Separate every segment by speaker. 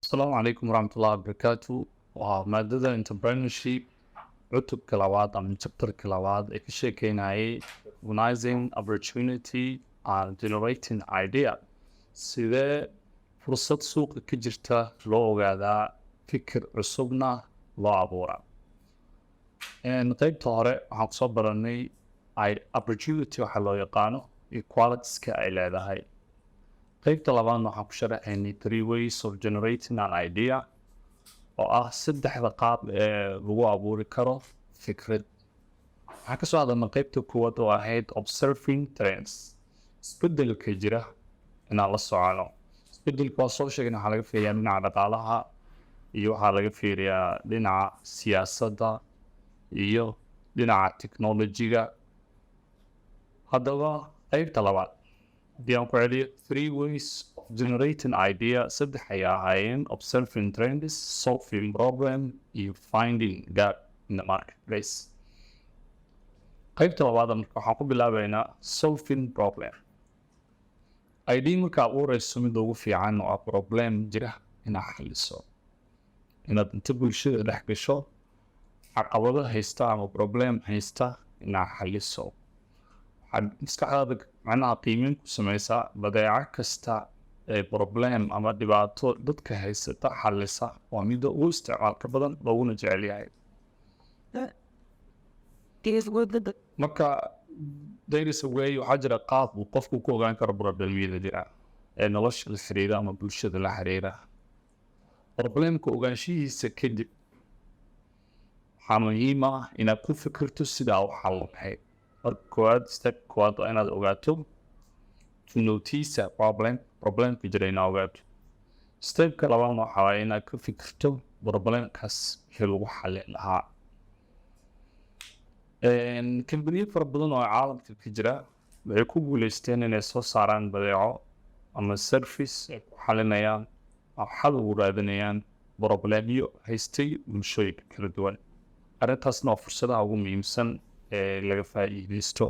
Speaker 1: Asalaamu calaykum waraxmatullaahi wabarakaatu. Waa maadada Entrepreneurship cutubka labaad ama chapterka labaad ee ka sheekeynayay recognizing opportunity and generating idea. Sidee fursad suuqa ka jirta loo ogaadaa, fikir cusubna loo abuuraa. Qaybta hore waxaan kusoo baranay opportunity waxa loo yaqaano iyo qualitiska ay leedahay. qaybta labaadna waxaan ku sharaxaynay 3 ways of generating an idea oo ah saddexda qaab ee lagu abuuri karo fikrad. waxaan kasoo hadalnay qaybta koowaad oo ahayd observing trends, isbedelka jira inaan la socono. isbedelka waa soo sheegay waxaa laga fiiriyaa dhinaca dhaqaalaha iyo waxaa laga fiiriyaa dhinaca siyaasadda iyo dhinaca technology-ga. haddaba qaybta labaad haddii aan ku celiyo 3 ways of generating idea, saddex ay ahaayeen observing trends, solving problem iyo finding gap in the marketplace. qaybta labaad marka waxaan ku bilaabaynaa solving problem. idea marka abuurayso mid ugu fiican oo problem jira inaad xaliso, inaad inta bulshada dhex gasho caqabado haysta ama problem haysta inaad xaliso. maskaxdaada macnaha qiimeyn ku sameysaa badeeco kasta ee problem ama dhibaato dadka haysata xalisa waa midda ugu isticmaalka badan looguna jecel yahay. marka there is a way waxaa jira qaab uu qofku ku ogaan karo problemyada jira ee nolosha la xiriira ama bulshada la xiriira. problemka ogaanshihiisa kadib waxaa muhiim ah inaad ku fikirto sidaa u xal lahayd. marka koowaad step koowaad waa inaad ogaato to notice a problemka jira inaad ogaato. stepka labaadna waxaa waaye inaad ka fikirto problemkaas wixii lagu xalin lahaa. kambaniyo fara badan oo caalamka ka jira waxay ku guuleysteen inay soo saaraan badeeco ama service ay ku xalinayaan ama xal ugu raadinayaan problemyo haystay bulshooyinka kala duwan. arrintaasna waa fursadaha ugu muhiimsan ee laga faa'iideysto.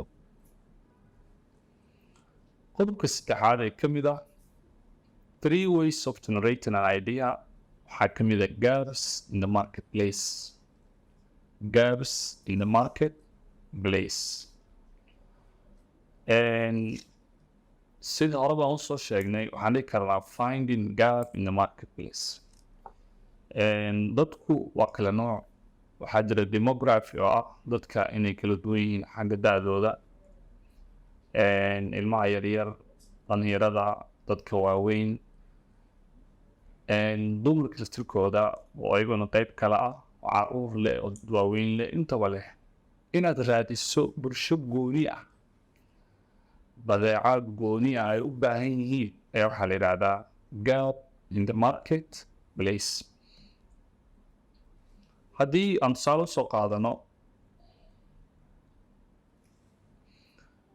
Speaker 1: qodobka saddexaad ee ka mid ah 3 ways of generating an idea waxaa ka mid ah gaps in the marketplace. gaps in the marketplace. sida hore baan usoo sheegnay waxaan dhihi karnaa finding gap in the marketplace. dadku waa kala nooc. waxaa jira demography oo ah dadka inay kala duwan yihiin xagga da-dooda, ilmaha yaryar, dhalinyarada, dadka waaweyn, dumarka laftirkooda oo ayaguna qeyb kale ah oo caruur leh oo waaweyn leh, intaba leh. inaad raadiso bulsho gooni ah, badeeca gooni ah ay u baahan yihiin ayaa waxaa la yidhaahdaa gap in the market place. haddii aan tusaale soo qaadano,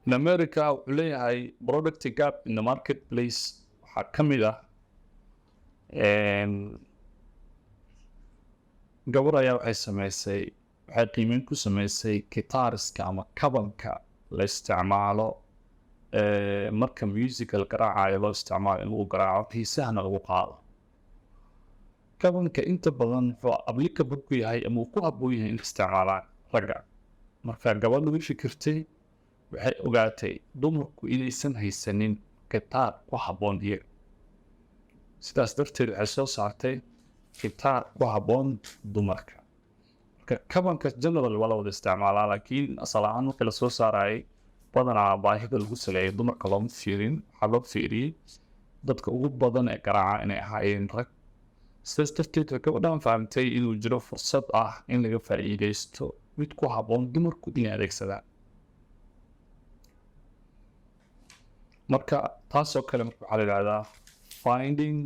Speaker 1: in America wuxuu leeyahay product gap in the marketplace. waxaa ka mid ah gabar ayaa waxay qiimeyn ku sameysay guitarska ama kabanka la isticmaalo marka musical garaacayo loo isticmaalo in lagu garaaco xiisahana lagu qaado. kabanka inta badan wuxuu applicable ku yahay ama uu ku habboon yahay in isticmaalaan ragga. marka gabadhu way fikirtay, waxay ogaatay dumarku inaysan haysanin gitaar ku habboon iyaga. sidaas darteed waxay soo saartay gitaar ku habboon dumarka. marka kabanka general waa la wada isticmaalaa, laakiin asal ahaan marka lasoo saarayay badanaa baahida lagu saleeyay dumarka looma fiirin. waxaa loo fiiriyey dadka ugu badan ee garaaca inay ahaayeen rag. sidaas darteed way gabadhaan fahamtay inuu jiro fursad ah in laga faa'iideysto mid ku habboon dumarku inay adeegsadaan. marka taasoo kale marka waxaa la yidhahdaa finding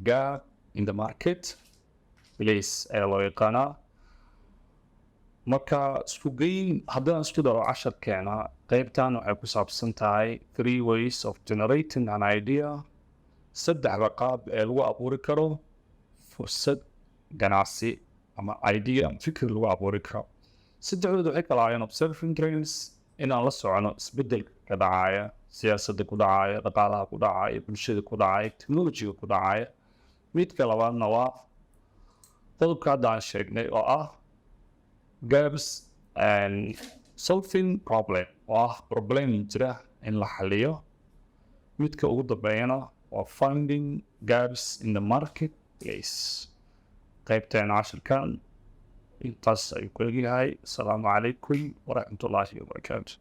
Speaker 1: gap in the market place ayaa loo yaqaanaa. marka iskugeyn haddaan isku daro casharkeena, qaybtan waxay ku saabsan tahay 3 ways of generating an idea, saddexda qaab ee lagu abuuri karo fursad ganacsi ama idea ama fikir lagu abuuri karo. saddexdooda waxay kala ahaayeen observing trends, inaan la socono isbedelka ka dhacaya, siyaasadda ku dhacaya, dhaqaalaha ku dhacaya, bulshada ku dhacaya, technology-ga ku dhacaya, midka labaadna waa qodobka hadda aan sheegnay oo ah gaps and solving problem oo ah problem jira in la xaliyo. midka ugu dambeeyana waa finding gaps in the marketplace. qaybteen cashirkan intaas ayuu ku egyahay. Asalaamu calaykum waraxmatullaahi wabarakaatu.